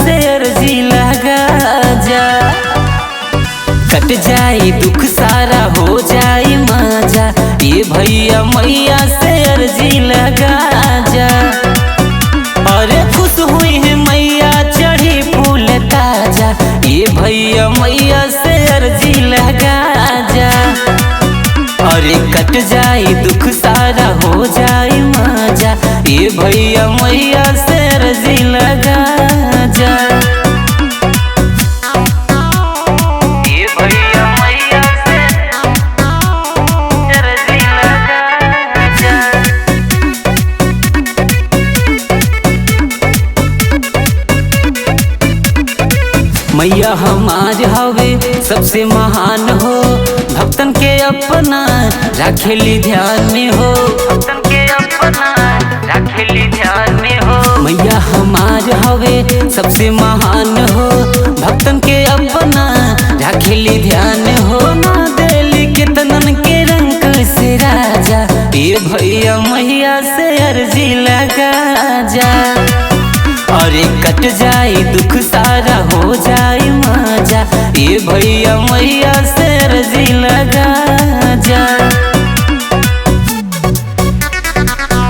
से अर्जी लगा जा। कट जाई दुख सारा हो जाई मजा, ये भैया मैया से अर्जी लगा जा। अरे खुश हुई है मैया चढ़ी फूल ताजा, ये भैया मैया से अर्जी लगा जा। अरे कट जाई दुख सारा हो जाई मजा, ये भैया मैया से अर्जी लगा जा। ये भैया मैया से अर्जी लगा जा। मैया हमार हवे सबसे महान हो, भक्तन के अपना राखेली ध्यान में हो, भक्तन के अपना राखेली ध्यान में हो। मैया हमार हवे सबसे महान हो, भक्तन के अपना राखेली ध्यान हो। ना दिली कितनन के रंग से राजा, ये भैया मैया से अर्जी लगा जा। अरे कट जाई दुख सारा हो जाई मजा, ये भैया मैया से अर्जी लगा जा।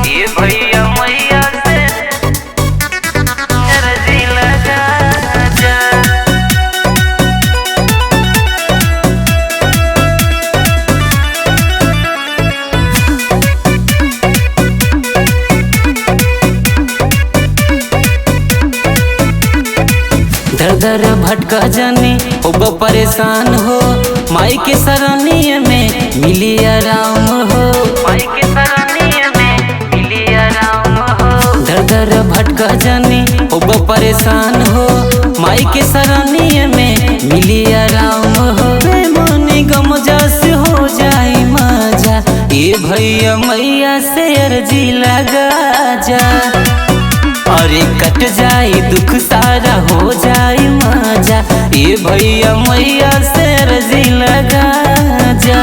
ये भैया मैया से अर्जी लगा जा। दर दर भटका जाने होगा परेशान हो, माई के सरनिया में मिली आराम हो, माई के सरनिया में मिली आराम हो। दर दर भटका जाने होगा परेशान हो, माई के सरनिया में मिली आराम हो। बेमानी गम जस हो जाई मजा, ये भैया मैया से अर्जी लगा जा। अरे कट जाई दुख सारा हो जाई मजा, ये भैया मैया से अर्जी लगा जा।